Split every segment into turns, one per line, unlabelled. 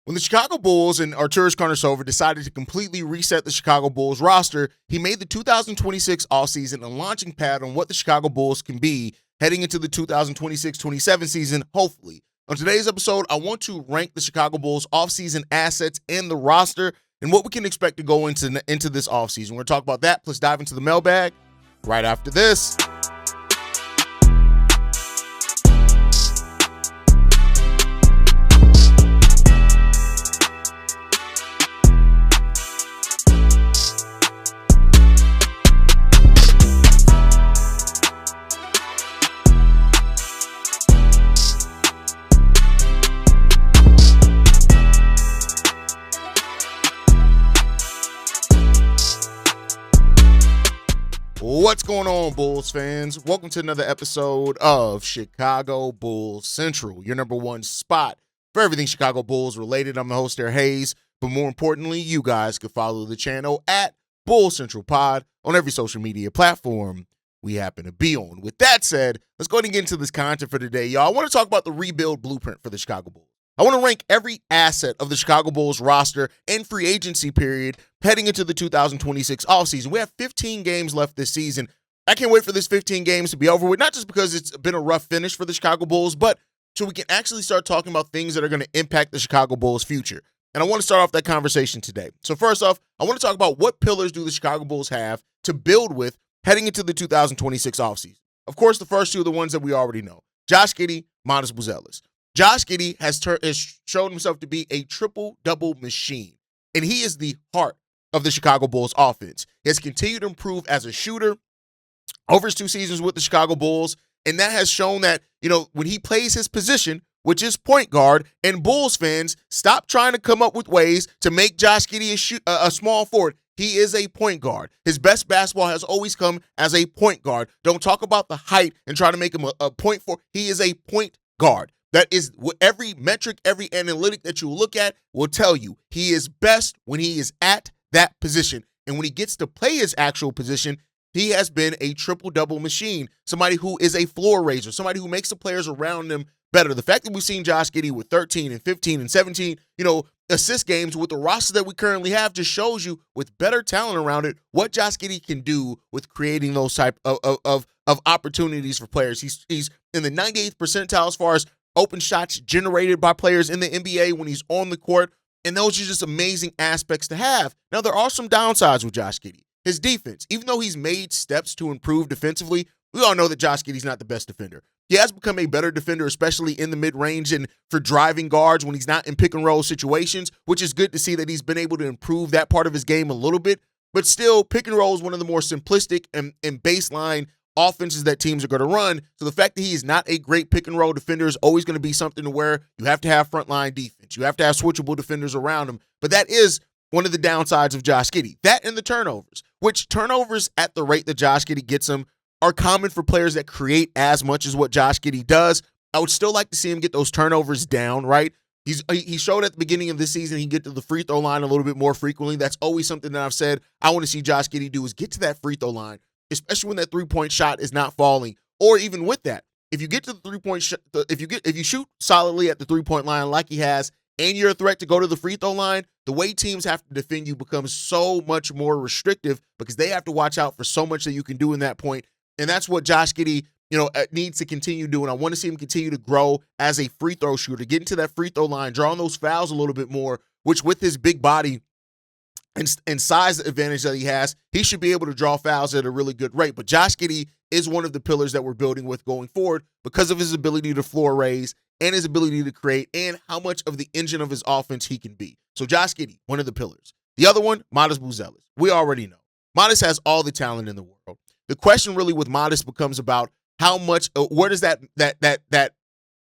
When the Chicago Bulls and Arturas Karnisovas decided to completely reset the Chicago Bulls roster, he made the 2026 offseason a launching pad on what the Chicago Bulls can be heading into the 2026-27 season, hopefully. On today's episode, I want to rank the Chicago Bulls offseason assets and the roster and what we can expect to go into this offseason. We're going to talk about that, plus dive into the mailbag right after this. What's going on, Bulls fans? Welcome to another episode of Chicago Bulls Central, your number one spot for everything Chicago Bulls related. I'm the host there, Haize, but more importantly, you guys can follow the channel at Bull Central Pod on every social media platform we happen to be on. With that said, let's go ahead and get into this content for today, y'all. I want to talk about the rebuild blueprint for the Chicago Bulls. I want to rank every asset of the Chicago Bulls roster and free agency period heading into the 2026 offseason. We have 15 games left this season. I can't wait for this 15 games to be over with, not just because it's been a rough finish for the Chicago Bulls, but so we can actually start talking about things that are going to impact the Chicago Bulls' future. And I want to start off that conversation today. So first off, I want to talk about what pillars do the Chicago Bulls have to build with heading into the 2026 offseason. Of course, the first two are the ones that we already know. Josh Giddey, Buzelis. Josh Giddey has shown himself to be a triple-double machine, and he is the heart of the Chicago Bulls offense. He has continued to improve as a shooter over his 2 seasons with the Chicago Bulls, and that has shown that, when he plays his position, which is point guard, and Bulls fans, stop trying to come up with ways to make Josh Giddey a small forward. He is a point guard. His best basketball has always come as a point guard. Don't talk about the height and try to make him a point forward. He is a point guard. That is what every metric, every analytic that you look at will tell you. He is best when he is at that position. And when he gets to play his actual position, he has been a triple-double machine. Somebody who is a floor raiser, somebody who makes the players around him better. The fact that we've seen Josh Giddey with 13 and 15 and 17, assist games with the roster that we currently have just shows you with better talent around it what Josh Giddey can do with creating those type of opportunities for players. He's in the 98th percentile as far as open shots generated by players in the NBA when he's on the court, and those are just amazing aspects to have. Now, there are some downsides with Josh Giddey. His defense, even though he's made steps to improve defensively, we all know that Josh Giddey's not the best defender. He has become a better defender, especially in the mid-range and for driving guards when he's not in pick-and-roll situations, which is good to see that he's been able to improve that part of his game a little bit. But still, pick-and-roll is one of the more simplistic and baseline offenses that teams are going to run. So the fact that he is not a great pick and roll defender is always going to be something to where you have to have frontline defense. You have to have switchable defenders around him. But that is one of the downsides of Josh Giddey. That and the turnovers, which turnovers at the rate that Josh Giddey gets them are common for players that create as much as what Josh Giddey does. I would still like to see him get those turnovers down, right? He showed at the beginning of this season he can get to the free throw line a little bit more frequently. That's always something that I've said I want to see Josh Giddey do is get to that free throw line, especially when that three-point shot is not falling, or even with that. If you get to the three-point shot, if you shoot solidly at the three-point line like he has, and you're a threat to go to the free throw line, the way teams have to defend you becomes so much more restrictive because they have to watch out for so much that you can do in that point. And that's what Josh Giddey, needs to continue doing. I want to see him continue to grow as a free throw shooter, get into that free throw line, drawing those fouls a little bit more, which with his big body and size advantage that he has, he should be able to draw fouls at a really good rate. But Josh Giddey is one of the pillars that we're building with going forward because of his ability to floor raise and his ability to create and how much of the engine of his offense he can be. So Josh Giddey, one of the pillars. The other one, Buzelis. We already know. Modest has all the talent in the world. The question really with Modest becomes about how much, where does that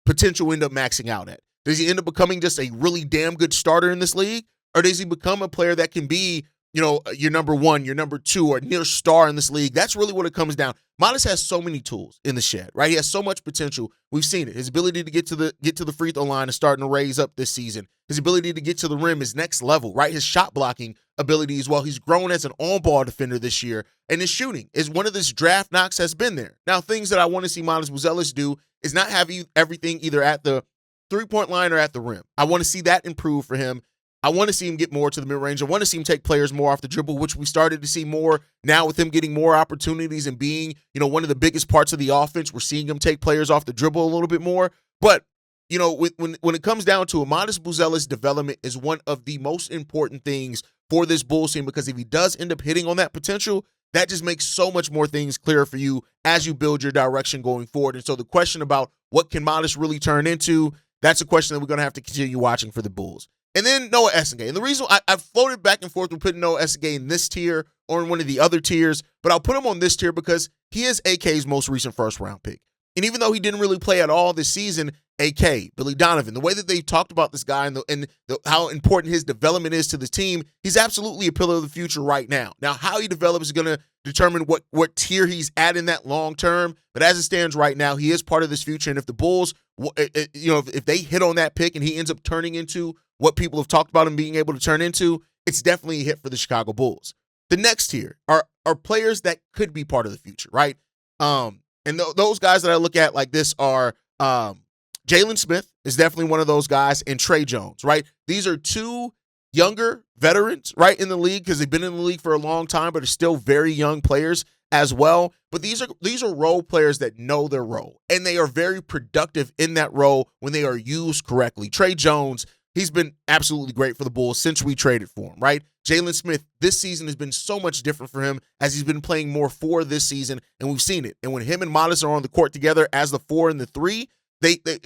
potential end up maxing out at? Does he end up becoming just a really damn good starter in this league? Or does he become a player that can be, your number one, your number two, or near star in this league? That's really what it comes down. Modest has so many tools in the shed, right? He has so much potential. We've seen it. His ability to get to the free throw line is starting to raise up this season. His ability to get to the rim is next level, right? His shot blocking ability as well. He's grown as an on-ball defender this year, and his shooting is one of his draft knocks has been there. Now, things that I want to see Buzelis do is not have everything either at the three-point line or at the rim. I want to see that improve for him. I want to see him get more to the mid-range. I want to see him take players more off the dribble, which we started to see more now with him getting more opportunities and being, one of the biggest parts of the offense. We're seeing him take players off the dribble a little bit more. But, when it comes down to it, Buzelis' development is one of the most important things for this Bulls team, because if he does end up hitting on that potential, that just makes so much more things clear for you as you build your direction going forward. And so the question about what can Modest really turn into, that's a question that we're going to have to continue watching for the Bulls. And then Noah Essengay. And the reason I've floated back and forth with putting Noah Essengay in this tier or in one of the other tiers, but I'll put him on this tier because he is AK's most recent first-round pick. And even though he didn't really play at all this season, AK, Billy Donovan, the way that they talked about this guy and how important his development is to the team, he's absolutely a pillar of the future right now. Now, how he develops is going to determine what tier he's at in that long term. But as it stands right now, he is part of this future. And if the Bulls, if they hit on that pick and he ends up turning into what people have talked about him being able to turn into, it's definitely a hit for the Chicago Bulls. The next tier are players that could be part of the future, right? Those guys that I look at like this are Jalen Smith is definitely one of those guys, and Trey Jones, right? These are two younger veterans, right, in the league, because they've been in the league for a long time, but are still very young players as well. But these are role players that know their role, and they are very productive in that role when they are used correctly. Trey Jones, he's been absolutely great for the Bulls since we traded for him, right? Jalen Smith, this season has been so much different for him as he's been playing more 4 this season, and we've seen it. And when him and Modest are on the court together as the 4 and the 3,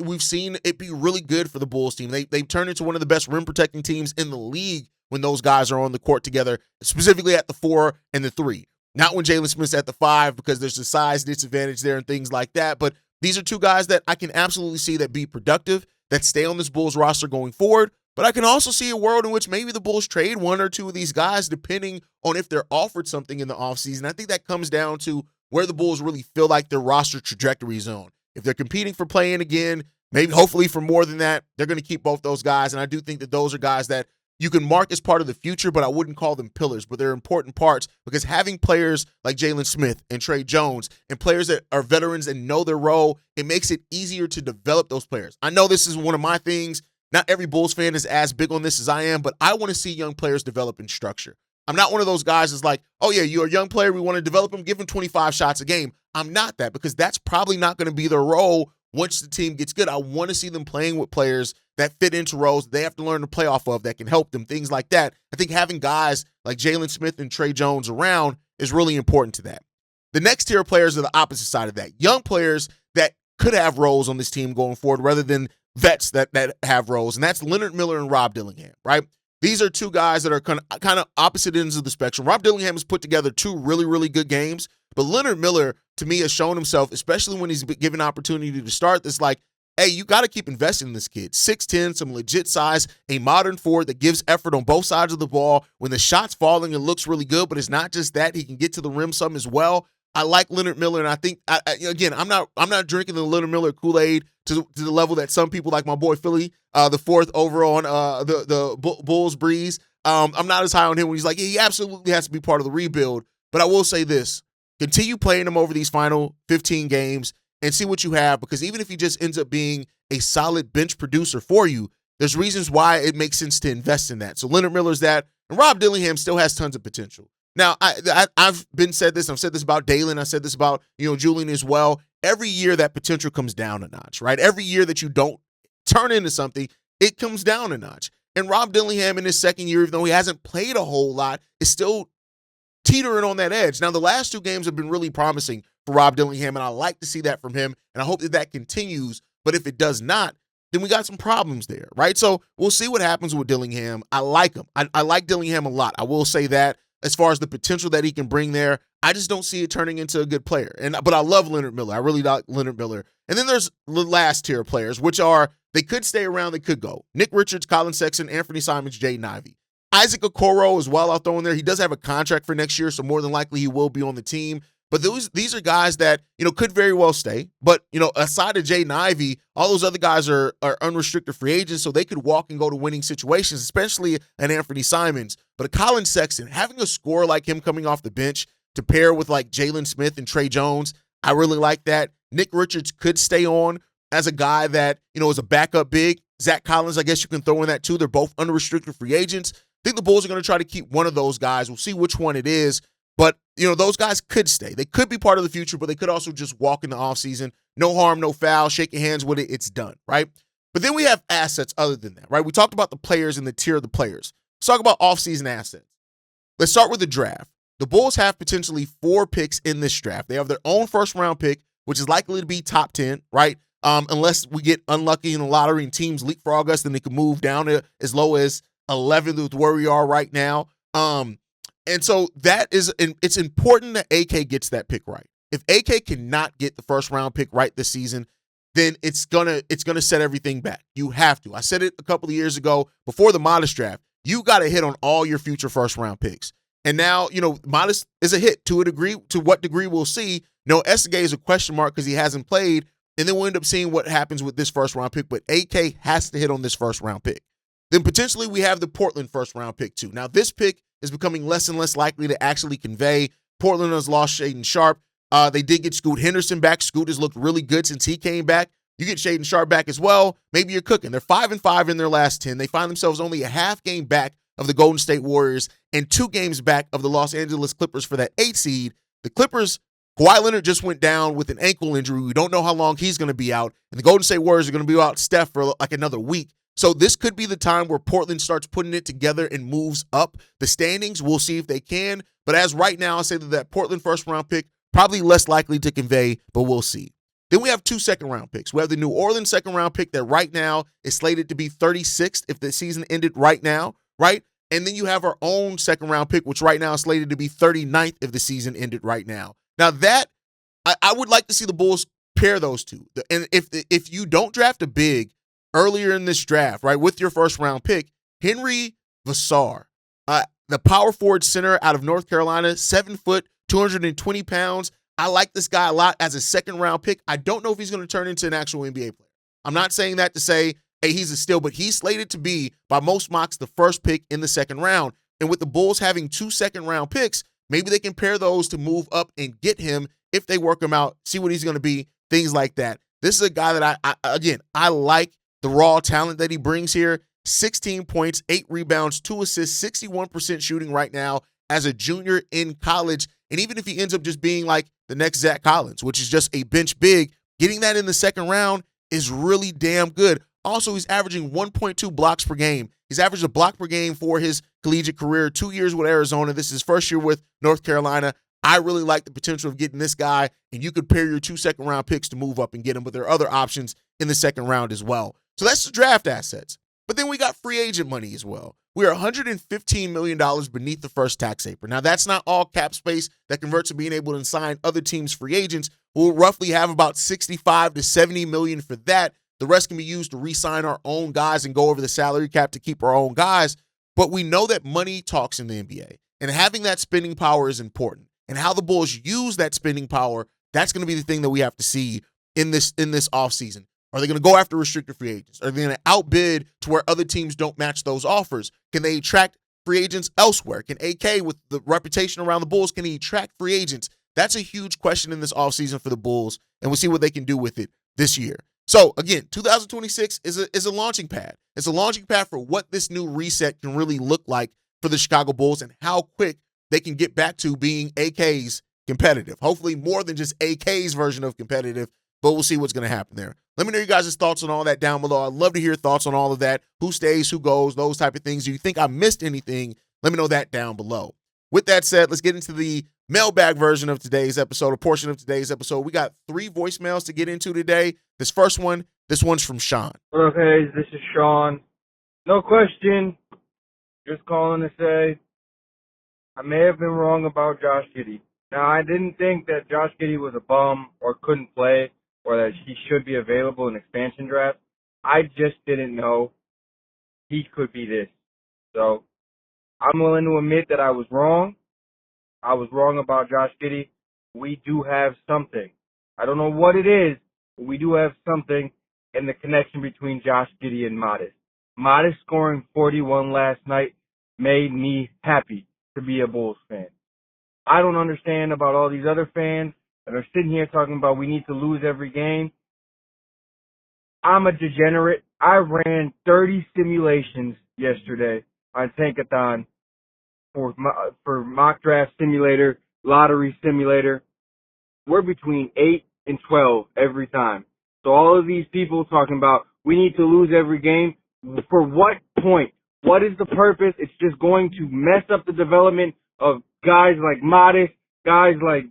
we've seen it be really good for the Bulls team. They've turned into one of the best rim protecting teams in the league when those guys are on the court together, specifically at the 4 and the 3. Not when Jalen Smith's at the 5, because there's a size disadvantage there and things like that. But these are two guys that I can absolutely see that be productive, that stay on this Bulls roster going forward. But I can also see a world in which maybe the Bulls trade one or two of these guys depending on if they're offered something in the offseason. I think that comes down to where the Bulls really feel like their roster trajectory is on. If they're competing for playing again, maybe hopefully for more than that, they're going to keep both those guys. And I do think that those are guys that you can mark as part of the future, but I wouldn't call them pillars. But they're important parts, because having players like Jalen Smith and Trey Jones and players that are veterans and know their role, it makes it easier to develop those players. I know this is one of my things. Not every Bulls fan is as big on this as I am, but I want to see young players develop in structure. I'm not one of those guys that's like, oh yeah, you're a young player, we want to develop him, give him 25 shots a game. I'm not that, because that's probably not going to be their role once the team gets good. I want to see them playing with players that fit into roles they have to learn to play off of, that can help them, things like that. I think having guys like Jalen Smith and Trey Jones around is really important to that. The next tier of players are the opposite side of that. Young players that could have roles on this team going forward rather than vets that have roles, and that's Leonard Miller and Rob Dillingham, right? These are two guys that are kind of opposite ends of the spectrum. Rob Dillingham has put together 2 really, really good games, but Leonard Miller, to me, has shown himself, especially when he's been given opportunity to start this, like, hey, you got to keep investing in this kid. 6'10", some legit size, a modern forward that gives effort on both sides of the ball. When the shot's falling, it looks really good, but it's not just that. He can get to the rim some as well. I like Leonard Miller, and I think, again, I'm not drinking the Leonard Miller Kool-Aid to the level that some people, like my boy Philly, the 4th over on the Bulls Breeze. I'm not as high on him when he's like, yeah, he absolutely has to be part of the rebuild. But I will say this, continue playing him over these final 15 games and see what you have, because even if he just ends up being a solid bench producer for you, there's reasons why it makes sense to invest in that. So Leonard Miller's that, and Rob Dillingham still has tons of potential. Now, I've said this about Dalen, I said this about, Julian as well. Every year that potential comes down a notch, right? Every year that you don't turn into something, it comes down a notch. And Rob Dillingham in his second year, even though he hasn't played a whole lot, is still teetering on that edge. Now, the last 2 games have been really promising for Rob Dillingham, and I like to see that from him, and I hope that continues. But if it does not, then we got some problems there, right? So we'll see what happens with Dillingham. I like him. I like Dillingham a lot. I will say that. As far as the potential that he can bring there, I just don't see it turning into a good player. But I love Leonard Miller. I really like Leonard Miller. And then there's the last tier of players, which are, they could stay around, they could go. Nick Richards, Colin Sexton, Anthony Simons, Jaden Ivey. Isaac Okoro as well, I'll throw in there. He does have a contract for next year, so more than likely he will be on the team. But these are guys that, could very well stay. But, aside of Jaden Ivey, all those other guys are unrestricted free agents, so they could walk and go to winning situations, especially an Anthony Simons. But a Colin Sexton, having a scorer like him coming off the bench to pair with like Jalen Smith and Trey Jones, I really like that. Nick Richards could stay on. as a guy that, is a backup big. Zach Collins, I guess you can throw in that too. They're both unrestricted free agents. I think the Bulls are going to try to keep one of those guys. We'll see which one it is. But, those guys could stay. They could be part of the future, but they could also just walk in the offseason. No harm, no foul, shake your hands with it, it's done, right? But then we have assets other than that, right? We talked about the players and the tier of the players. Let's talk about offseason assets. Let's start with the draft. The Bulls have potentially 4 picks in this draft. They have their own first-round pick, which is likely to be top 10, right? Unless we get unlucky in the lottery and teams leapfrog us, then they can move down to as low as 11th with where we are right now. And so it's important that AK gets that pick right. If AK cannot get the first-round pick right this season, then it's gonna set everything back. You have to. I said it a couple of years ago before the Modest draft. You got to hit on all your future first-round picks. And now, Modest is a hit to a degree. To what degree we'll see. No, Estegay is a question mark because he hasn't played. And then we'll end up seeing what happens with this first-round pick. But AK has to hit on this first-round pick. Then potentially we have the Portland first-round pick too. Now, this pick is becoming less and less likely to actually convey. Portland has lost Shaedon Sharpe. They did get Scoot Henderson back. Scoot has looked really good since he came back. You get Shaedon Sharpe back as well. Maybe you're cooking. They're 5-5 in their last 10. They find themselves only a half game back of the Golden State Warriors and 2 games back of the Los Angeles Clippers for that 8 seed. The Clippers, Kawhi Leonard just went down with an ankle injury. We don't know how long he's going to be out. And the Golden State Warriors are going to be without Steph for like another week. So this could be the time where Portland starts putting it together and moves up the standings. We'll see if they can. But as right now, I say that Portland first-round pick, probably less likely to convey, but we'll see. Then we have 2 second-round picks. We have the New Orleans second-round pick that right now is slated to be 36th if the season ended right now, right? And then you have our own second-round pick, which right now is slated to be 39th if the season ended right now. Now that, I would like to see the Bulls pair those two. And if you don't draft a big earlier in this draft, right, with your first-round pick, Henry Vassar, the power forward center out of North Carolina, 7 foot, 220 pounds. I like this guy a lot as a second-round pick. I don't know if he's going to turn into an actual NBA player. I'm not saying that to say, hey, he's a steal, but he's slated to be, by most mocks, the first pick in the second round. And with the Bulls having 2 second-round picks, maybe they can pair those to move up and get him if they work him out, see what he's going to be, things like that. This is a guy that I like the raw talent that he brings here. 16 points, 8 rebounds, 2 assists, 61% shooting right now as a junior in college. And even if he ends up just being like the next Zach Collins, which is just a bench big, getting that in the second round is really damn good. Also, he's averaging 1.2 blocks per game. He's averaged a block per game for his collegiate career, 2 years with Arizona. This is his first year with North Carolina. I really like the potential of getting this guy, and you could pair your 2 second-round picks to move up and get him, but there are other options in the second round as well. So that's the draft assets. But then we got free agent money as well. We are $115 million beneath the first tax apron. Now, that's not all cap space that converts to being able to sign other teams' free agents. We'll roughly have about $65 to $70 million for that. The rest can be used to re-sign our own guys and go over the salary cap to keep our own guys. But we know that money talks in the NBA, and having that spending power is important. And how the Bulls use that spending power, that's going to be the thing that we have to see in this offseason. Are they going to go after restricted free agents? Are they going to outbid to where other teams don't match those offers? Can they attract free agents elsewhere? Can AK, with the reputation around the Bulls, can he attract free agents? That's a huge question in this offseason for the Bulls, and we'll see what they can do with it this year. So, again, 2026 is a launching pad. It's a launching pad for what this new reset can really look like for the Chicago Bulls and how quick they can get back to being AK's competitive. Hopefully more than just AK's version of competitive, but we'll see what's going to happen there. Let me know your guys' thoughts on all that down below. I'd love to hear your thoughts on all of that. Who stays, who goes, those type of things. Do you think I missed anything? Let me know that down below. With that said, let's get into the mailbag version of today's episode, a portion of today's episode. We got 3 voicemails to get into today. This one's from Sean.
What up, Haize? This is Sean. No question. Just calling to say I may have been wrong about Josh Giddey. Now, I didn't think that Josh Giddey was a bum or couldn't play or that he should be available in expansion draft. I just didn't know he could be this. So I'm willing to admit that I was wrong. I was wrong about Josh Giddey. We do have something. I don't know what it is, but we do have something in the connection between Josh Giddey and Modest. Modest scoring 41 last night made me happy to be a Bulls fan. I don't understand about all these other fans that are sitting here talking about we need to lose every game. I'm a degenerate. I ran 30 simulations yesterday on Tankathon for mock draft simulator, lottery simulator. We're between 8 and 12 every time. So all of these people talking about we need to lose every game, for what point? What is the purpose? It's just going to mess up the development of guys like Modest, guys like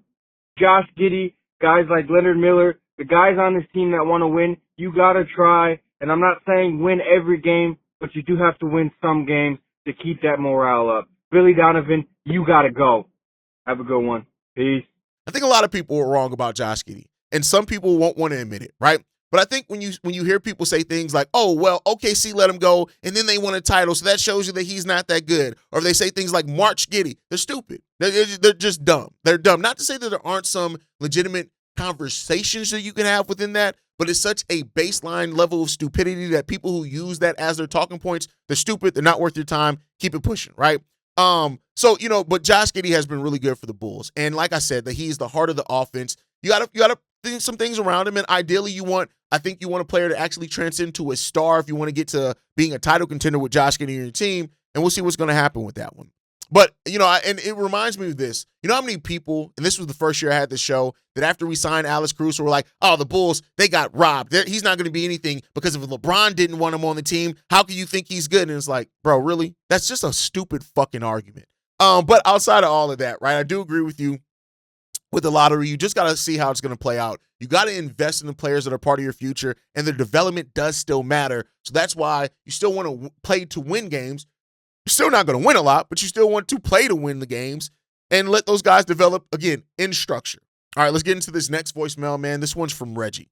Josh Giddey, guys like Leonard Miller, the guys on this team that want to win. You got to try, and I'm not saying win every game, but you do have to win some games to keep that morale up. Billy Donovan, you got to go. Have a good one. Peace.
I think a lot of people are wrong about Josh Giddey, and some people won't want to admit it, right? But I think when you hear people say things like, oh, well, OKC let him go, and then they won a title, so that shows you that he's not that good. Or if they say things like March Giddey, they're stupid. They're just dumb. They're dumb. Not to say that there aren't some legitimate conversations that you can have within that, but it's such a baseline level of stupidity that people who use that as their talking points, they're stupid, they're not worth your time, keep it pushing, right? So, but Josh Giddey has been really good for the Bulls. And like I said, that he's the heart of the offense. You gotta think some things around him, and ideally I think you want a player to actually transcend to a star if you want to get to being a title contender with Josh Giddey on your team, and we'll see what's going to happen with that one. But, and it reminds me of this. You know how many people, and this was the first year I had the show, that after we signed Alex Caruso, were like, oh, the Bulls, they got robbed. He's not going to be anything because if LeBron didn't want him on the team, how can you think he's good? And it's like, bro, really? That's just a stupid fucking argument. But outside of all of that, right, I do agree with you. With the lottery, you just got to see how it's going to play out. You got to invest in the players that are part of your future, and their development does still matter. So that's why you still want to play to win games. You're still not going to win a lot, but you still want to play to win the games and let those guys develop, again, in structure. All right, let's get into this next voicemail, man. This one's from Reggie.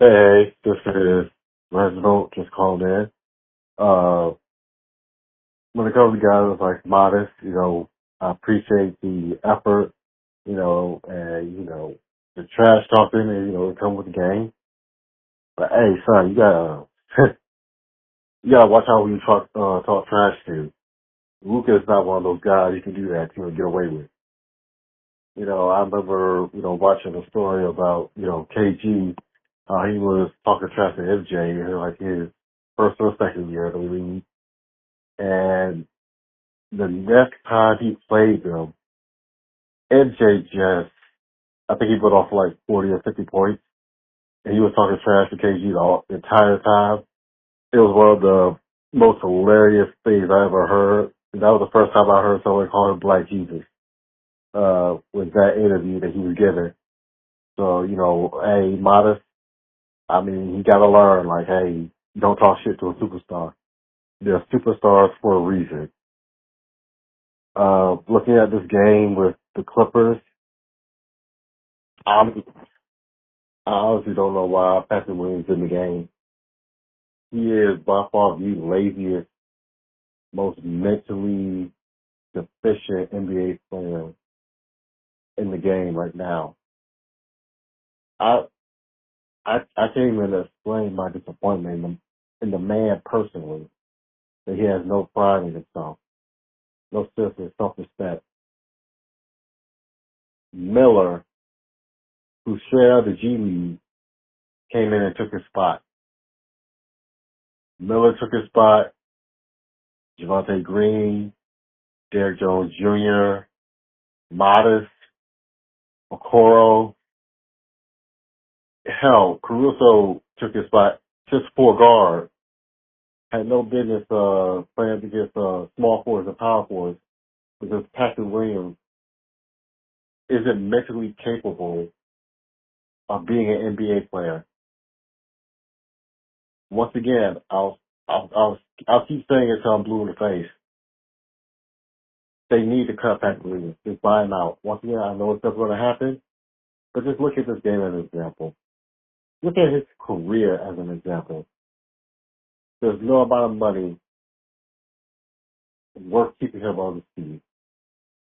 Hey, this is Reginald, just called in. When it comes to guys like Modest, I appreciate the effort, and, the trash talking, and, it comes with the game. But hey, son, you gotta, you gotta watch out who you talk trash to. Luka is not one of those guys you can do that to and get away with. I remember, watching a story about, KG, how he was talking trash to MJ in like his first or second year in the league. And the next time he played them, MJ I think he put off like 40 or 50 points. And he was talking trash to KG the entire time. It was one of the most hilarious things I ever heard. And that was the first time I heard someone call him Black Jesus, with that interview that he was giving. So, hey, Modest, you gotta learn, like, hey, don't talk shit to a superstar. They're superstars for a reason. Looking at this game with the Clippers, I honestly don't know why Patterson Williams in the game. He is by far the laziest, most mentally deficient NBA player in the game right now. I can't even explain my disappointment in the man personally, that he has no pride in himself, no sense of self-respect. Miller, who straight out of the G League, came in and took his spot. Miller took his spot. Javonte Green, Derrick Jones Jr., Modest, Okoro. Hell, Caruso took his spot just for guard. Had no business playing against small forwards and power forwards because Patrick Williams isn't mentally capable of being an NBA player. Once again, I'll keep saying it till I'm blue in the face. They need to cut Patrick Williams. Just buy him out. Once again, I know it's never going to happen, but just look at this game as an example. Look at his career as an example. There's no amount of money worth keeping him on the team.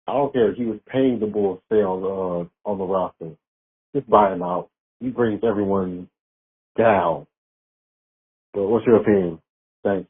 I don't care if he was paying the Bulls to stay on the roster. Just buy him out. He brings everyone down. But what's your opinion? Thanks.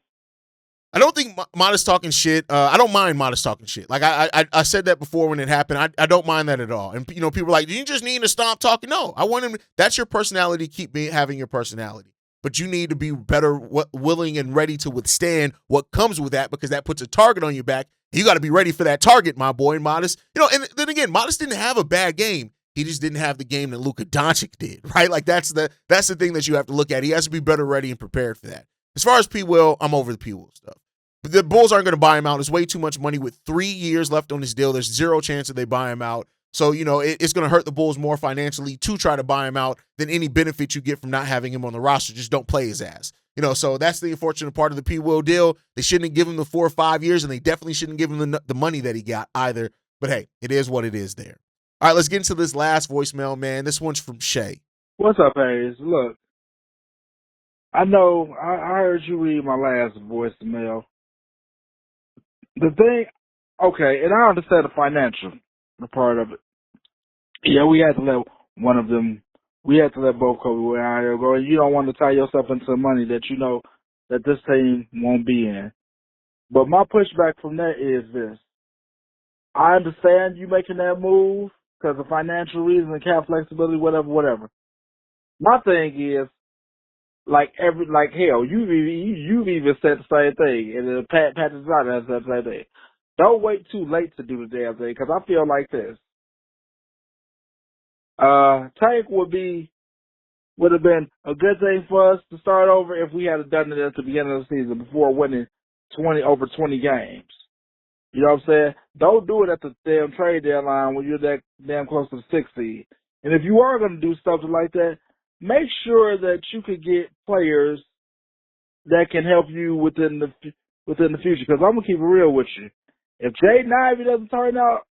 I don't think Modest talking shit. I don't mind Modest talking shit. Like I said that before when it happened. I don't mind that at all. And people are like, you just need to stop talking. No, I want him. That's your personality. Keep having your personality. but you need to be better willing and ready to withstand what comes with that, because that puts a target on your back. You got to be ready for that target, my boy, Modest. And then again, Modest didn't have a bad game. He just didn't have the game that Luka Doncic did, right? Like that's the thing that you have to look at. He has to be better ready and prepared for that. As far as P. Will, I'm over the P. Will stuff. But the Bulls aren't going to buy him out. There's way too much money with 3 years left on this deal. There's zero chance that they buy him out. So, it's going to hurt the Bulls more financially to try to buy him out than any benefit you get from not having him on the roster. Just don't play his ass. So that's the unfortunate part of the P. Will deal. They shouldn't have given him the 4 or 5 years, and they definitely shouldn't give him the money that he got either. But hey, it is what it is there. All right, let's get into this last voicemail, man. This one's from Shay.
What's up, Haize? Look, I know I heard you read my last voicemail. The thing, okay, and I understand the financial part of it. Yeah, we had to let one of them. We had to let both Kobe and Ayo go. You don't want to tie yourself into money that you know that this team won't be in. But my pushback from that is this. I understand you making that move because of financial reasons and cap flexibility, whatever. My thing is, hell, you've even said the same thing, and Patterson has said the same thing. Don't wait too late to do the damn thing, because I feel like this. Tank would have been a good thing for us to start over if we had done it at the beginning of the season before winning over 20 games. You know what I'm saying? Don't do it at the damn trade deadline when you're that damn close to the 6th seed. And if you are going to do something like that, make sure that you can get players that can help you within the future. Because I'm going to keep it real with you. If Jaden Ivey doesn't turn out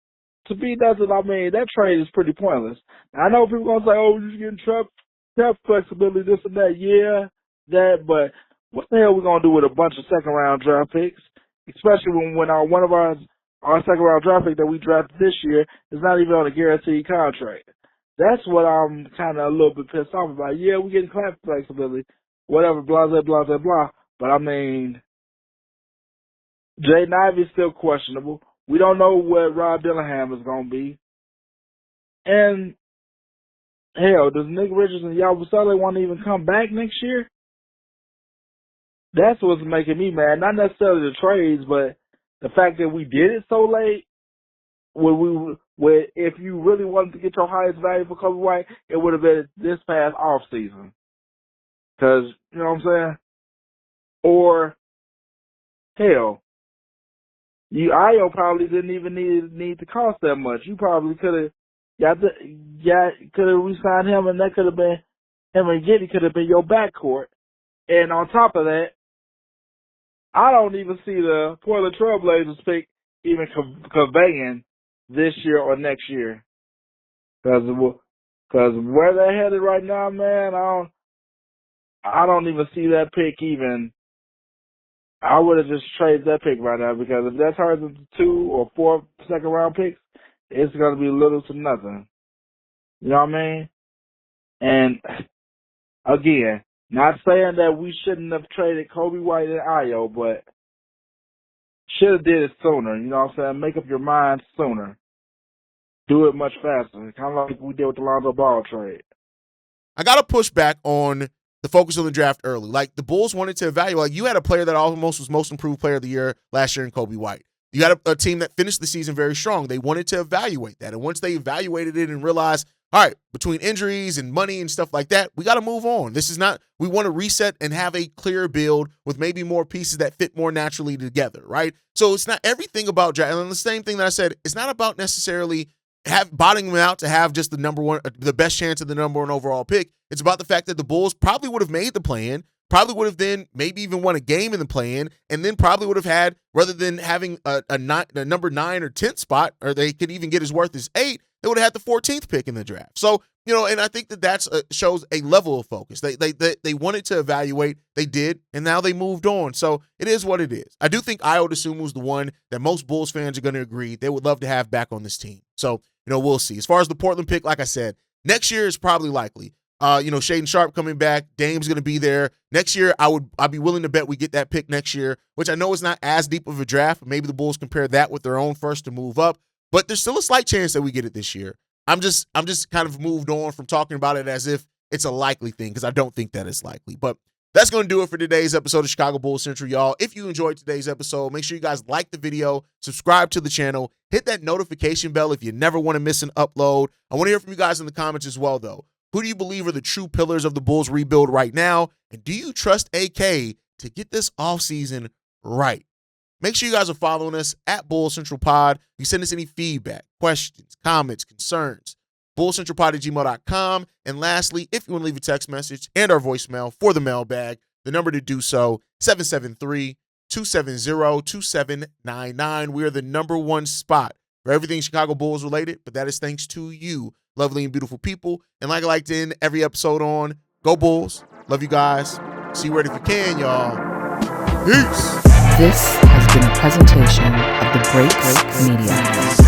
to be nothing, I mean, that trade is pretty pointless. Now, I know people are going to say, oh, you're just getting cap flexibility, this and that. Yeah, but what the hell are we going to do with a bunch of second-round draft picks? Especially when one of our second-round draft pick that we drafted this year is not even on a guaranteed contract. That's what I'm kind of a little bit pissed off about. Yeah, we're getting cap flexibility, whatever, blah, blah, blah, blah, blah. But, I mean, Jaden Ivey is still questionable. We don't know what Rob Dillingham is going to be. And, hell, does Nick Richards and Buzelis want to even come back next year? That's what's making me mad. Not necessarily the trades, but the fact that we did it so late. If you really wanted to get your highest value for Kobe White, it would have been this past offseason. Because, you know what I'm saying? Or, hell, Ayo probably didn't even need to cost that much. You probably could have re-signed him, and that could have been him and Giddy could have been your backcourt. And on top of that, I don't even see the Portland Trailblazers pick even conveying this year or next year. Because where they're headed right now, man, I don't even see that pick even. I would have just traded that pick right now, because if that turns into 2 or 4 second-round picks, it's going to be little to nothing. You know what I mean? And, again, not saying that we shouldn't have traded Kobe White and Ayo, but should have did it sooner. You know what I'm saying? Make up your mind sooner. Do it much faster. Kind of like we did with the Lonzo Ball trade.
I got to push back on the focus on the draft early. Like, the Bulls wanted to evaluate. Like, you had a player that almost was most improved player of the year last year in Kobe White. You got a team that finished the season very strong. They wanted to evaluate that. And once they evaluated it and realized, all right, between injuries and money and stuff like that, we got to move on. This is not, we want to reset and have a clear build with maybe more pieces that fit more naturally together, right? So it's not everything about draft. And the same thing that I said, it's not about necessarily bottoming them out to have just the best chance of the number 1 overall pick. It's about the fact that the Bulls probably would have made the play-in, probably would have then maybe even won a game in the play-in, and then probably would have had, rather than having a number 9 or 10th spot, or they could even get as worth as 8, they would have had the 14th pick in the draft. So, and I think that shows a level of focus. They wanted to evaluate, they did, and now they moved on. So it is what it is. I do think Ayo Dosunmu was the one that most Bulls fans are going to agree they would love to have back on this team. So, we'll see. As far as the Portland pick, like I said, next year is probably likely. Shaedon Sharpe coming back, Dame's going to be there. Next year, I'd be willing to bet we get that pick next year, which I know is not as deep of a draft. Maybe the Bulls compare that with their own first to move up, but there's still a slight chance that we get it this year. I'm just kind of moved on from talking about it as if it's a likely thing, because I don't think that it's likely. But That's going to do it for today's episode of Chicago Bulls Central, y'all. If you enjoyed today's episode, make sure you guys like the video, subscribe to the channel, hit that notification bell if you never want to miss an upload. I want to hear from you guys in the comments as well, though. Who do you believe are the true pillars of the Bulls rebuild right now? And do you trust AK to get this offseason right? Make sure you guys are following us at Bulls Central Pod. You send us any feedback, questions, comments, concerns. bullcentralpod@gmail.com. And lastly, if you want to leave a text message and our voicemail for the mailbag, the number to do so, 773-270-2799. We are the #1 spot for everything Chicago Bulls related, but that is thanks to you, lovely and beautiful people. And like I like to end every episode on, go Bulls. Love you guys. See you if you can, y'all. Peace.
This has been a presentation of the Break Media House.